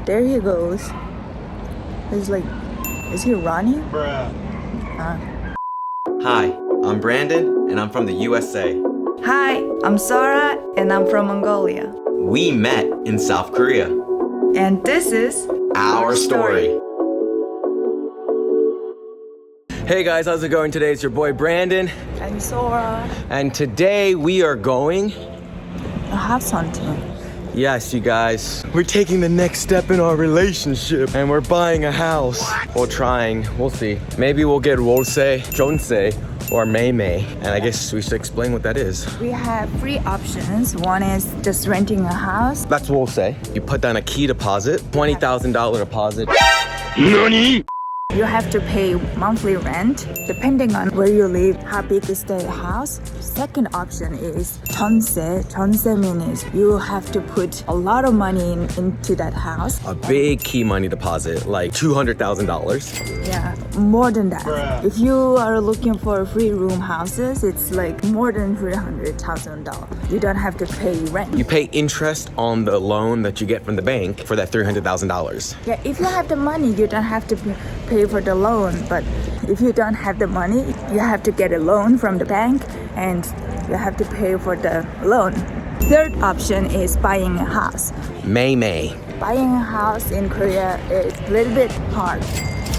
There he goes. He's like, is he running? Bruh. Hi, I'm Brandon, and I'm from the USA. Hi, I'm Sora, and I'm from Mongolia. We met in South Korea. And this is Our story. Hey guys, how's it going today? It's your boy Brandon. And Sora. And today we are going... A house hunting. Yes, you guys. We're taking the next step in our relationship and we're buying a house. We're trying, we'll see. Maybe we'll get Wolse, Jonse, or MEIMEE. And I guess we should explain what that is. We have three options. One is just renting a house. That's Wolse. You put down a key deposit, $20,000 deposit. NUPHY. You have to pay monthly rent depending on where you live, how big is the house. Second option is 전세. 전세 means you have to put a lot of money into that house. A big key money deposit, like $200,000. Yeah, more than that. Bruh. If you are looking for 3-room houses, it's like more than $300,000. You don't have to pay rent. You pay interest on the loan that you get from the bank for that $300,000. Yeah, if you have the money, you don't have to pay for the loan. But if you don't have the money, you have to get a loan from the bank and you have to pay for the loan. Third option is buying a house. MEIMEE. Buying a house in Korea is a little bit hard.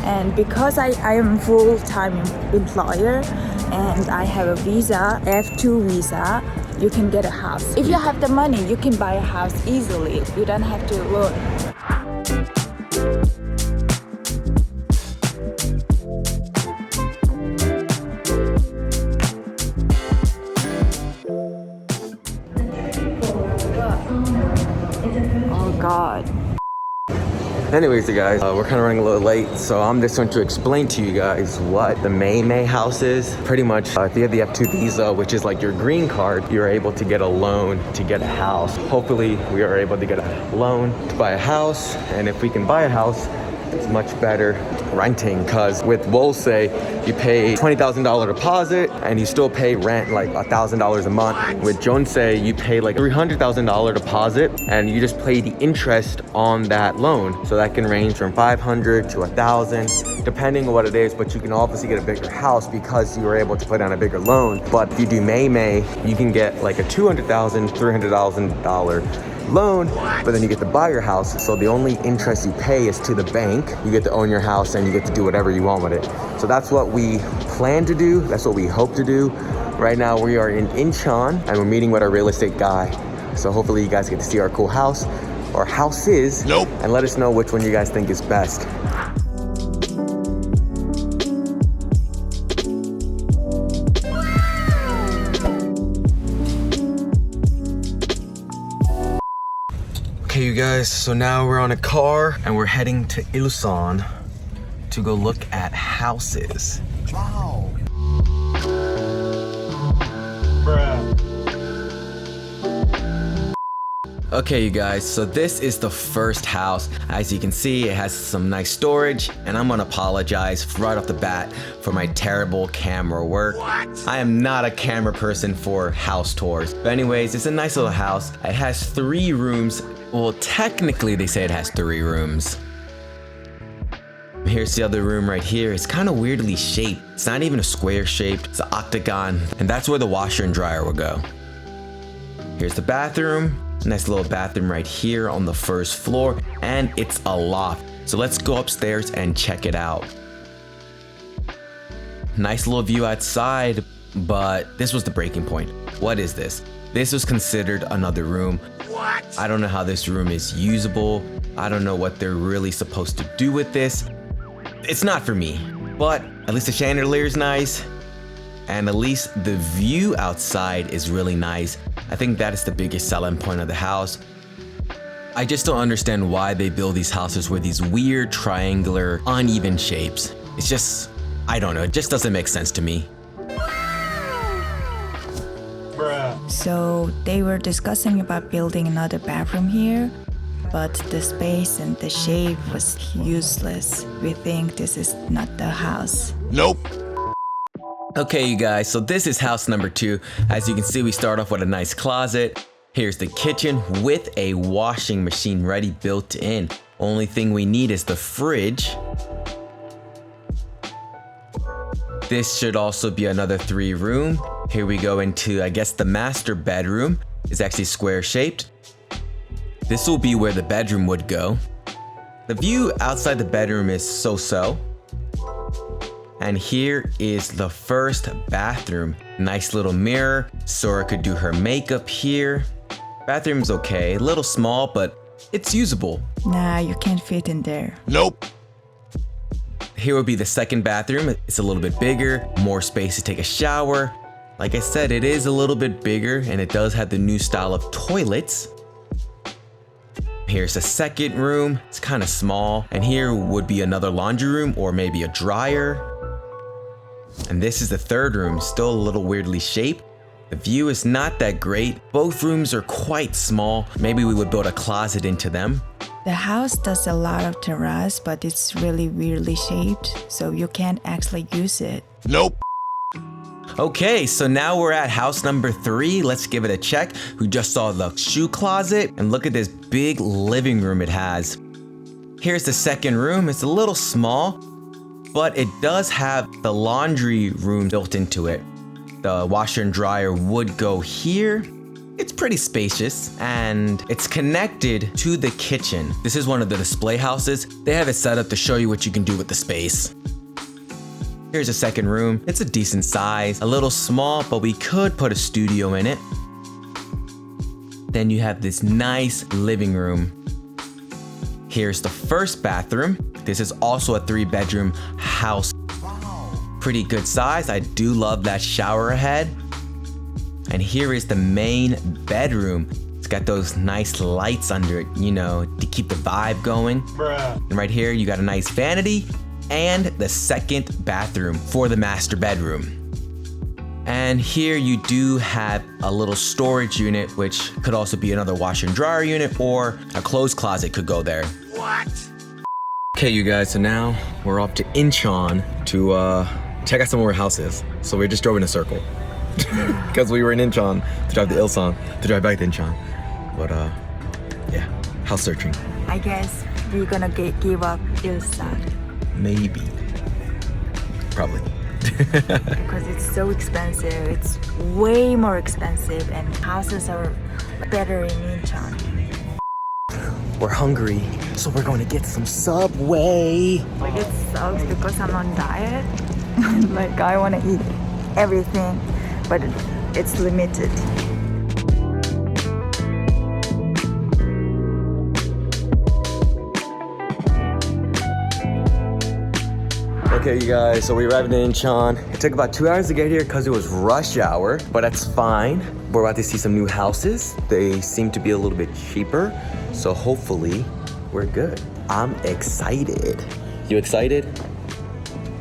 And because I am full-time employer and I have a visa, F2 visa, you can get a house. If you have the money, you can buy a house easily. You don't have to loan. Oh God. Anyways, you guys, we're kind of running a little late, so I'm just going to explain to you guys what the MEIMEE house is. Pretty much, if you have the F2 visa, which is like your green card, you're able to get a loan to get a house. Hopefully, we are able to get a loan to buy a house, and if we can buy a house, it's much better renting, because with Wolse, you pay $20,000 deposit and you still pay rent like $1,000 a month. With Jonse, you pay like $300,000 deposit and you just pay the interest on that loan. So that can range from $500 to $1,000, depending on what it is, but you can obviously get a bigger house because you were able to put down a bigger loan. But if you do MEIMEE, you can get like a $200,000, $300,000 loan, but then you get to buy your house. So the only interest you pay is to the bank. You get to own your house and you get to do whatever you want with it. So that's what we plan to do. That's what we hope to do. Right now we are in Incheon and we're meeting with our real estate guy. So hopefully you guys get to see our cool house or houses. Nope. And let us know which one you guys think is best. Okay, you guys, so now we're on a car and we're heading to Ilsan to go look at houses. Wow. Bruh. Okay, you guys, so this is the first house. As you can see, it has some nice storage, and I'm gonna apologize right off the bat for my terrible camera work. What? I am not a camera person for house tours. But anyways, it's a nice little house. It has 3 rooms. Well, technically they say it has 3 rooms. Here's the other room right here. It's kind of weirdly shaped. It's not even a square shaped, it's an octagon, and that's where the washer and dryer will go. Here's the bathroom. Nice little bathroom right here on the first floor, and it's a loft. So let's go upstairs and check it out. Nice little view outside, but this was the breaking point. What is this? This was considered another room. What? I don't know how this room is usable. I don't know what they're really supposed to do with this. It's not for me, but at least the chandelier is nice. And at least the view outside is really nice. I think that is the biggest selling point of the house. I just don't understand why they build these houses with these weird triangular, uneven shapes. It's just, I don't know, it just doesn't make sense to me. Bruh. So they were discussing about building another bathroom here, but the space and the shape was useless. We think this is not the house. Nope. Okay, you guys, so this is house number 2. As you can see, we start off with a nice closet. Here's the kitchen with a washing machine ready built in. Only thing we need is the fridge. This should also be another 3-room. Here we go into, I guess, the master bedroom. It's actually square shaped. This will be where the bedroom would go. The view outside the bedroom is so-so. And here is the first bathroom. Nice little mirror. Sora could do her makeup here. Bathroom's okay, a little small, but it's usable. Nah, you can't fit in there. Nope. Here would be the second bathroom. It's a little bit bigger, more space to take a shower. Like I said, it is a little bit bigger and it does have the new style of toilets. Here's the second room. It's kind of small. And here would be another laundry room or maybe a dryer. And this is the third room, still a little weirdly shaped. The view is not that great. Both rooms are quite small. Maybe we would build a closet into them. The house does a lot of terrace, but it's really weirdly shaped, so you can't actually use it. Nope. Okay, so now we're at house number 3. Let's give it a check. We just saw the shoe closet, and look at this big living room it has. Here's the second room. It's a little small, but it does have the laundry room built into it. The washer and dryer would go here. It's pretty spacious and it's connected to the kitchen. This is one of the display houses. They have it set up to show you what you can do with the space. Here's a second room. It's a decent size, a little small, but we could put a studio in it. Then you have this nice living room. Here's the first bathroom. This is also a 3-bedroom house. Pretty good size. I do love that shower head. And here is the main bedroom. It's got those nice lights under it, you know, to keep the vibe going. Bruh. And right here, you got a nice vanity and the second bathroom for the master bedroom. And here you do have a little storage unit, which could also be another washer and dryer unit or a clothes closet could go there. What? Okay, you guys, so now we're off to Incheon to check out some more houses. So we just drove in a circle because we were in Incheon to drive to Ilsan, to drive back to Incheon. But yeah, house searching. I guess we're gonna give up Ilsan Maybe. Probably. because it's so expensive. It's way more expensive, and houses are better in Incheon. We're hungry, so we're going to get some Subway. Like it sucks because I'm on diet. Like I want to eat everything, but it's limited. Okay, you guys, so we arrived in Incheon. It took about 2 hours to get here because it was rush hour, but that's fine. We're about to see some new houses. They seem to be a little bit cheaper, so hopefully we're good. I'm excited. You excited?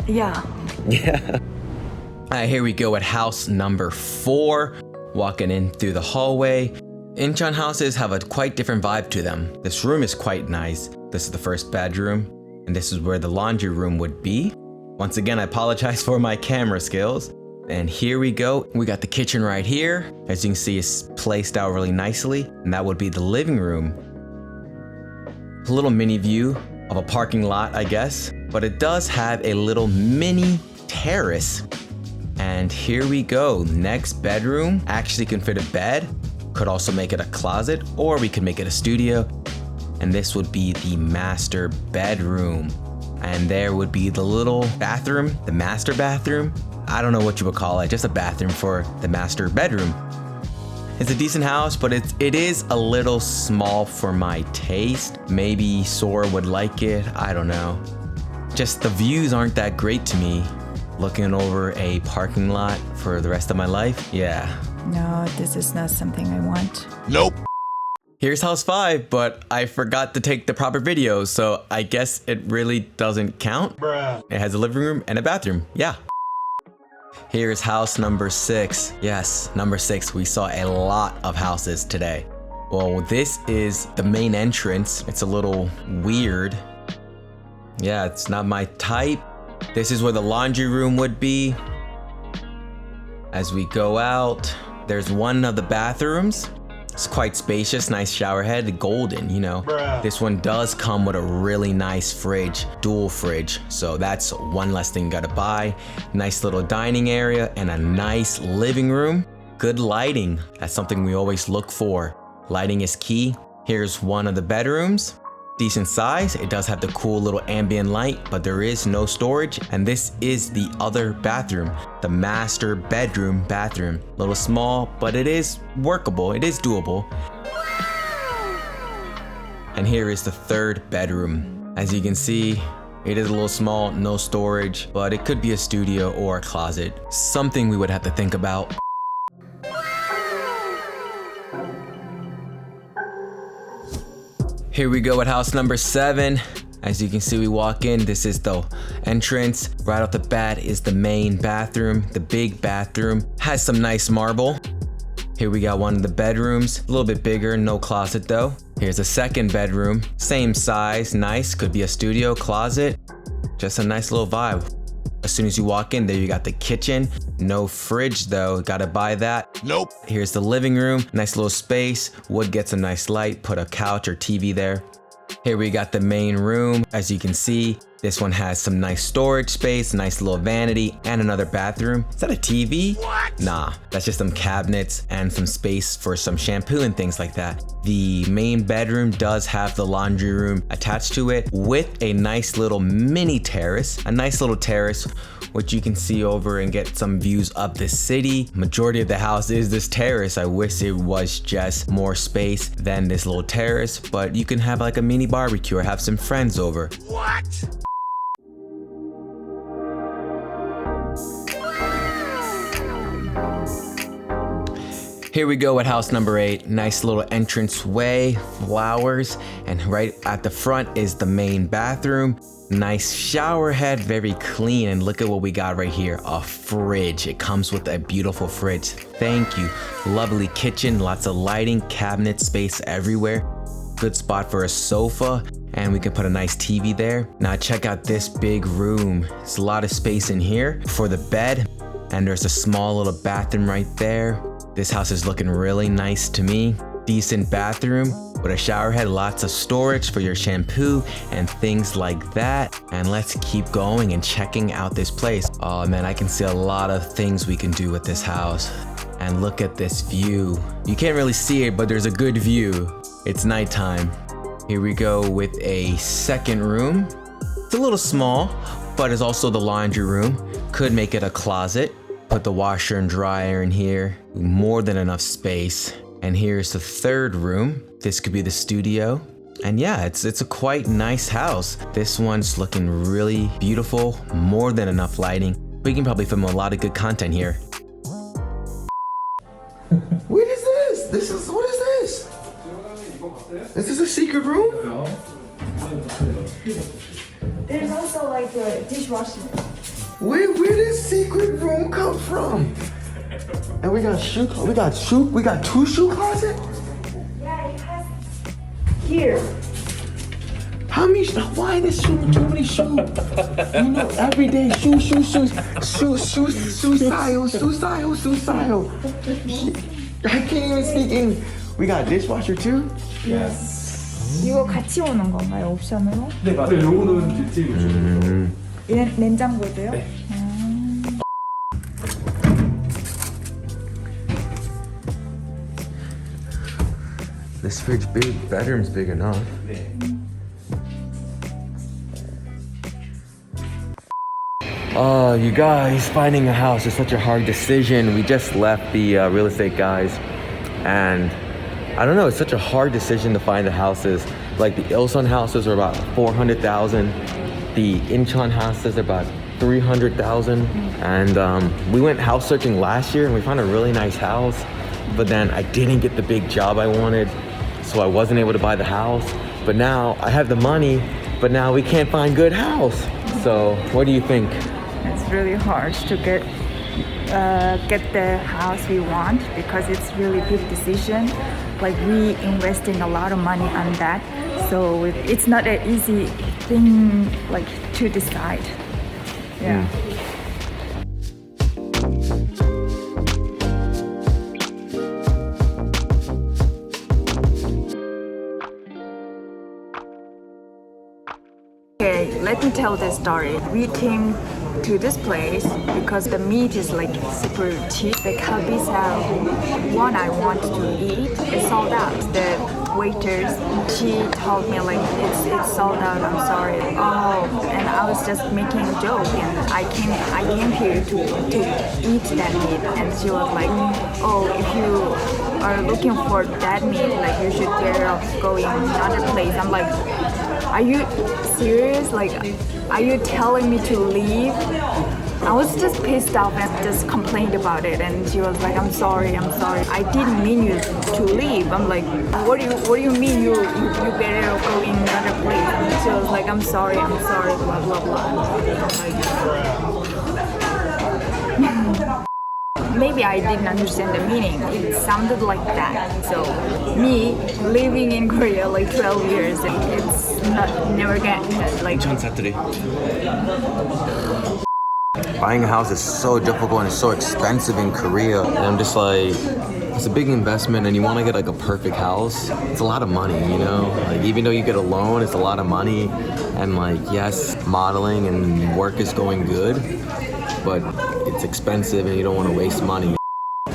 Yeah. Yeah. All right, here we go at house number 4. Walking in through the hallway. Incheon houses have a quite different vibe to them. This room is quite nice. This is the first bedroom, and this is where the laundry room would be. Once again, I apologize for my camera skills. And here we go. We got the kitchen right here. As you can see, it's placed out really nicely. And that would be the living room. A little mini view of a parking lot, I guess. But it does have a little mini terrace. And here we go. Next bedroom actually can fit a bed. Could also make it a closet, or we could make it a studio. And this would be the master bedroom. And there would be the little bathroom, the master bathroom. I don't know what you would call it, just a bathroom for the master bedroom. It's a decent house, but it is a little small for my taste. Maybe Sora would like it, I don't know. Just the views aren't that great to me. Looking over a parking lot for the rest of my life, yeah. No, this is not something I want. Nope. Here's house 5, but I forgot to take the proper video, so I guess it really doesn't count. Bruh. It has a living room and a bathroom, yeah. Here's house number 6. Yes, number 6. We saw a lot of houses today. Well, this is the main entrance. It's a little weird. Yeah, it's not my type. This is where the laundry room would be. As we go out, there's one of the bathrooms. It's quite spacious, nice shower head, golden, you know. Bruh. This one does come with a really nice fridge, dual fridge. So that's one less thing you gotta buy. Nice little dining area and a nice living room. Good lighting, that's something we always look for. Lighting is key. Here's one of the bedrooms. Decent size, it does have the cool little ambient light, but there is no storage. And this is the other bathroom, the master bedroom bathroom. A little small, but it is workable, it is doable. And here is the third bedroom. As you can see, it is a little small, no storage, but it could be a studio or a closet. Something we would have to think about. Here we go at house number 7. As you can see, we walk in, this is the entrance. Right off the bat is the main bathroom. The big bathroom has some nice marble. Here we got one of the bedrooms, a little bit bigger, no closet though. Here's a second bedroom, same size, nice, could be a studio, closet. Just a nice little vibe. As soon as you walk in there, you got the kitchen. No fridge though, gotta buy that. Nope. Here's the living room, nice little space. Wood gets a nice light, put a couch or TV there. Here we got the main room. As you can see, this one has some nice storage space, nice little vanity, and another bathroom. Is that a TV? What? Nah, that's just some cabinets and some space for some shampoo and things like that. The main bedroom does have the laundry room attached to it with a nice little mini terrace, which you can see over and get some views of the city. Majority of the house is this terrace. I wish it was just more space than this little terrace, but you can have like a mini barbecue or have some friends over. What? Here we go at house number 8. Nice little entrance way, flowers, and right at the front is the main bathroom. Nice shower head, very clean, and look at what we got right here, a fridge. It comes with a beautiful fridge. Thank you. Lovely kitchen, lots of lighting, cabinet space everywhere. Good spot for a sofa, and we can put a nice TV there. Now check out this big room. There's a lot of space in here for the bed, and there's a small little bathroom right there. This house is looking really nice to me. Decent bathroom with a shower head, lots of storage for your shampoo and things like that. And let's keep going and checking out this place. Oh man, I can see a lot of things we can do with this house. And look at this view. You can't really see it, but there's a good view. It's nighttime. Here we go with a second room. It's a little small, but it's also the laundry room. Could make it a closet. Put the washer and dryer in here. More than enough space. And here's the third room. This could be the studio. And yeah, it's a quite nice house. This one's looking really beautiful. More than enough lighting. We can probably film a lot of good content here. What is this? What is this? Is this a secret room? There's also like a dishwasher. Where did this secret room come from? And we got two shoe closet? Yeah, it has here. How many, why is there too many shoes? You know, everyday shoe style. I can't even speak English. We got a dishwasher too? 이거 같이 오는 건가요, 옵션으로? 네 맞아요. 요거는 딜 냉장고도요? 네. This fridge big, bedroom's big enough. Oh, you guys, finding a house is such a hard decision. We just left the real estate guys, and I don't know, it's such a hard decision to find the houses. Like the Ilsan houses are about 400,000. The Incheon houses are about 300,000. And we went house searching last year and we found a really nice house, but then I didn't get the big job I wanted, so I wasn't able to buy the house. But now I have the money, but now we can't find good house. So what do you think? It's really hard to get the house we want because it's really big decision. Like we investing a lot of money on that, so it's not an easy thing like to decide. Yeah. Okay, let me tell this story. We came to this place because the meat is like super cheap. The kalbisa one I want to eat is sold out. The waiters, she told me like it's sold out. I'm sorry. Oh, and I was just making a joke, and I came here to eat that meat, and she was like, oh, if you are looking for that meat, like you should get off going another place. I'm like, are you serious? Like, are you telling me to leave? I was just pissed off and just complained about it, and she was like, I'm sorry. I didn't mean you to leave. I'm like, what do you mean you better go in another place? And she was like, I'm sorry, blah blah blah. Maybe I didn't understand the meaning. It sounded like that. So me living in Korea like 12 years, it's never get like. Buying a house is so difficult and it's so expensive in Korea. And I'm just like, it's a big investment and you want to get like a perfect house. It's a lot of money, you know? Like even though you get a loan, it's a lot of money. And like, yes, modeling and work is going good, but it's expensive and you don't want to waste money.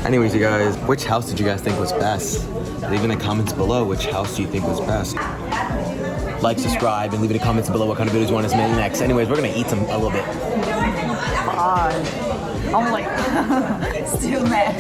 Anyways, you guys, which house did you guys think was best? Leave in the comments below which house do you think was best. Like, subscribe, and leave in the comments below what kind of videos you want us to make next. Anyways, we're gonna eat a little bit. I'm like, still mad.